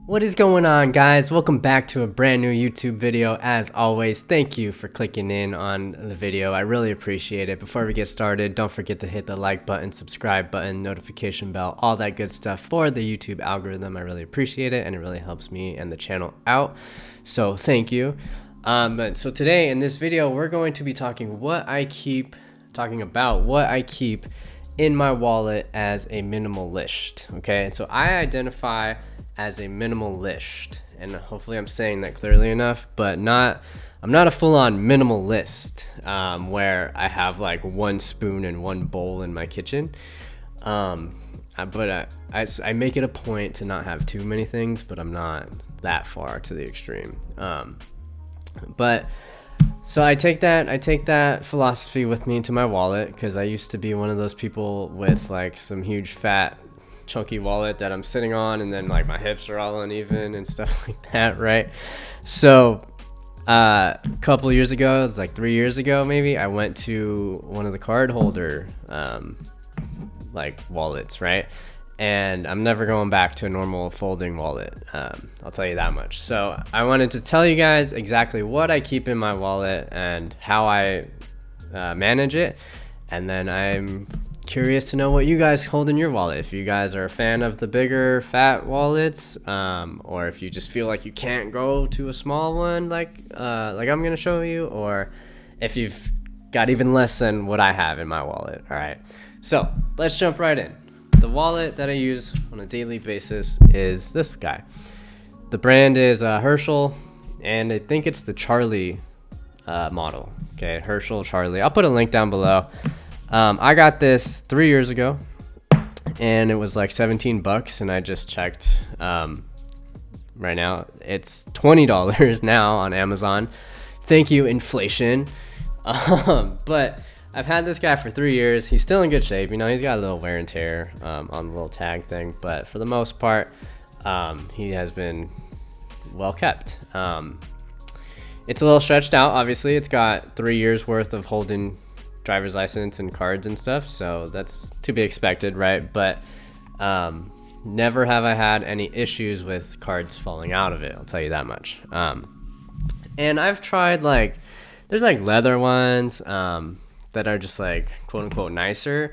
What is going on, guys? Welcome back to a brand new YouTube video. As always, thank you for clicking in on the video. I really appreciate it. Before we get started, don't forget to hit the like button, subscribe button, notification bell, all that good stuff for the YouTube algorithm. I really appreciate it, and it really helps me and the channel out. So thank you. So today in this video, we're going to be talking about what I keep in my wallet as a minimalist. Okay, so I identify as a minimalist, and hopefully I'm saying that clearly enough, but I'm not a full-on minimalist where I have like one spoon and one bowl in my kitchen, but I make it a point to not have too many things, but I'm not that far to the extreme. But so I take that philosophy with me into my wallet, because I used to be one of those people with like some huge fat chunky wallet that I'm sitting on, and then like my hips are all uneven and stuff like that, right? So a couple years ago, it's like 3 years ago maybe, I went to one of the card holder like wallets, right? And I'm never going back to a normal folding wallet, I'll tell you that much. So I wanted to tell you guys exactly what I keep in my wallet and how I manage it, and then I'm curious to know what you guys hold in your wallet. If you guys are a fan of the bigger fat wallets, or if you just feel like you can't go to a small one like I'm gonna show you, or if you've got even less than what I have in my wallet. All right, so let's jump right in. The wallet that I use on a daily basis is this guy. The brand is Herschel, and I think it's the Charlie model. Okay, Herschel Charlie. I'll put a link down below. I got this 3 years ago, and it was like 17 bucks, and I just checked right now it's $20 now on Amazon. Thank you, inflation. But I've had this guy for 3 years. He's still in good shape. You know, he's got a little wear and tear on the little tag thing, but for the most part, he has been well kept. It's a little stretched out, obviously. It's got 3 years worth of holding driver's license and cards and stuff, so that's to be expected, right? But never have I had any issues with cards falling out of it, I'll tell you that much. And I've tried, like, there's like leather ones that are just like quote unquote nicer,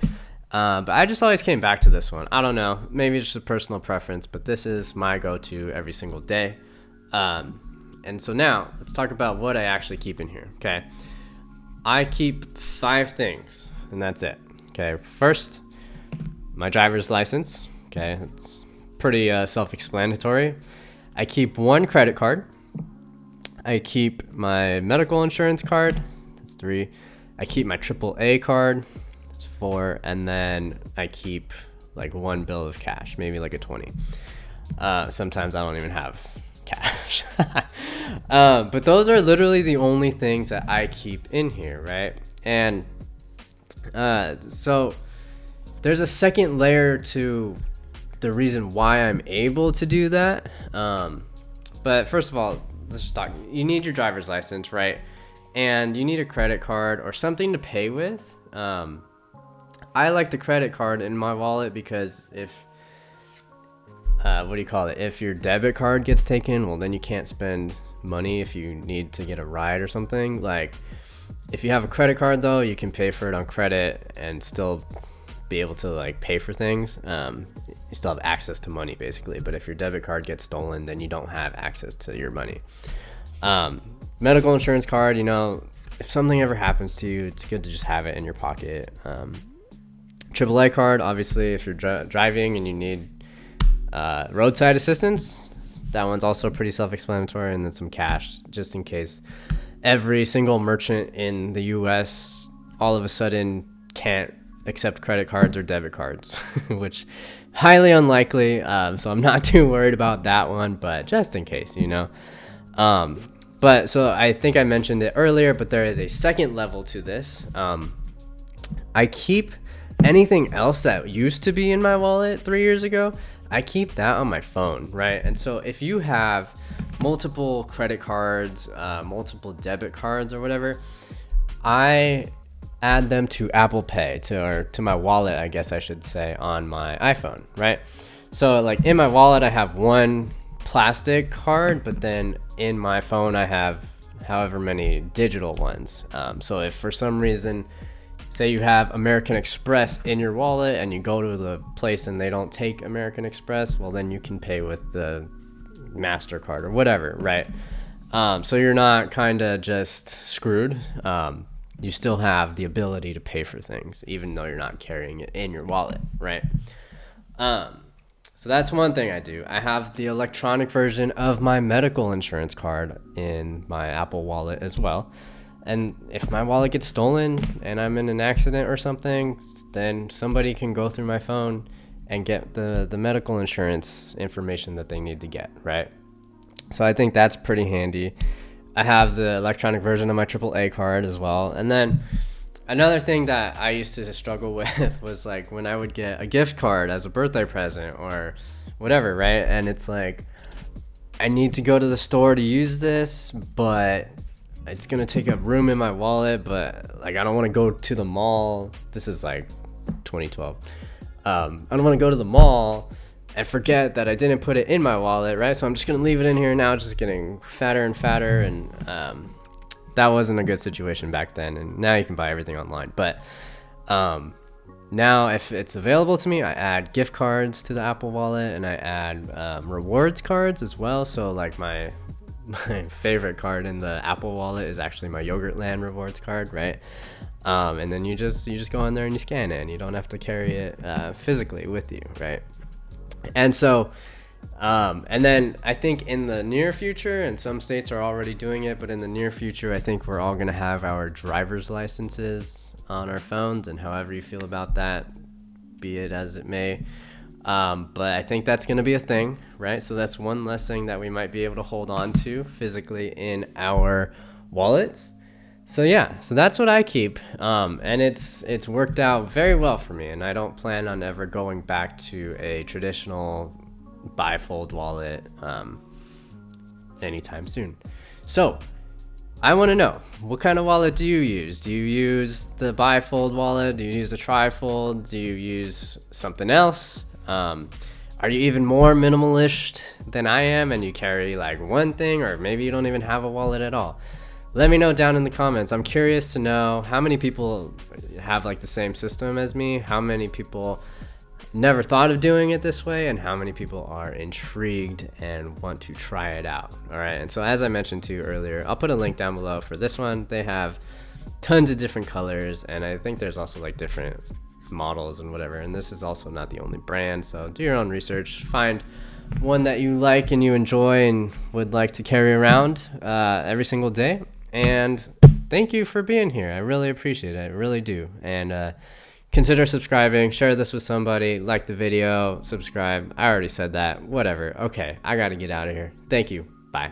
but I just always came back to this one. I don't know, maybe it's just a personal preference, but this is my go-to every single day. And so now let's talk about what I actually keep in here. Okay, I keep 5 things, and that's it. Okay, first, my driver's license. Okay, it's pretty self-explanatory. I keep 1 credit card. I keep my medical insurance card. That's 3. I keep my AAA card. That's 4. And then I keep like 1 bill of cash, maybe like a 20. Sometimes I don't even have cash. But those are literally the only things that I keep in here, right? And so there's a second layer to the reason why I'm able to do that. But first of all, let's just talk. You need your driver's license, right? And you need a credit card or something to pay with. I like the credit card in my wallet because if if your debit card gets taken, well, then you can't spend money if you need to get a ride or something. Like, if you have a credit card though, you can pay for it on credit and still be able to like pay for things. You still have access to money basically, but if your debit card gets stolen, then you don't have access to your money. Medical insurance card, you know, if something ever happens to you, it's good to just have it in your pocket. AAA card, obviously, if you're driving and you need roadside assistance, that one's also pretty self-explanatory. And then some cash, just in case every single merchant in the US all of a sudden can't accept credit cards or debit cards, which highly unlikely. So I'm not too worried about that one, but just in case, you know. But so I think I mentioned it earlier, but there is a second level to this. I keep anything else that used to be in my wallet 3 years ago, I keep that on my phone, right? And so if you have multiple credit cards, multiple debit cards or whatever, I add them to Apple Pay, to my wallet, I guess I should say, on my iPhone, right? So like in my wallet, I have one plastic card, but then in my phone I have however many digital ones. So if for some reason, say you have American Express in your wallet and you go to the place and they don't take American Express, well then you can pay with the MasterCard or whatever, right? So you're not kind of just screwed. You still have the ability to pay for things even though you're not carrying it in your wallet, right? So that's one thing I do. I have the electronic version of my medical insurance card in my Apple Wallet as well. And if my wallet gets stolen and I'm in an accident or something, then somebody can go through my phone and get the medical insurance information that they need to get, right? So I think that's pretty handy. I have the electronic version of my AAA card as well. And then another thing that I used to struggle with was like when I would get a gift card as a birthday present or whatever, right? And it's like, I need to go to the store to use this, but it's going to take up room in my wallet, but like I don't want to go to the mall. This is like 2012. I don't want to go to the mall and forget that I didn't put it in my wallet, right? So I'm just going to leave it in here now, just getting fatter and fatter. And that wasn't a good situation back then. And now you can buy everything online. But now if it's available to me, I add gift cards to the Apple Wallet, and I add rewards cards as well. So like my favorite card in the Apple Wallet is actually my Yogurtland rewards card, right? And then you just go in there and you scan it, and you don't have to carry it physically with you, right? And so and then I think in the near future, and some states are already doing it, but in the near future I think we're all going to have our driver's licenses on our phones, and however you feel about that, be it as it may. But I think that's going to be a thing, right? So that's one less thing that we might be able to hold on to physically in our wallets. So yeah, so that's what I keep. And it's worked out very well for me, and I don't plan on ever going back to a traditional bifold wallet anytime soon. So I want to know, what kind of wallet do you use? Do you use the bifold wallet? Do you use the trifold? Do you use something else? Are you even more minimalist than I am and you carry like one thing, or maybe you don't even have a wallet at all? Let me know down in the comments. I'm curious to know how many people have like the same system as me, how many people never thought of doing it this way, and how many people are intrigued and want to try it out. All right, and so as I mentioned to you earlier, I'll put a link down below for this one. They have tons of different colors, and I think there's also like different models and whatever, and this is also not the only brand, so do your own research, find one that you like and you enjoy and would like to carry around every single day. And thank you for being here. I really appreciate it. I really do. And consider subscribing, share this with somebody, like the video, subscribe. I already said that. Whatever. Okay, I gotta get out of here. Thank you. Bye.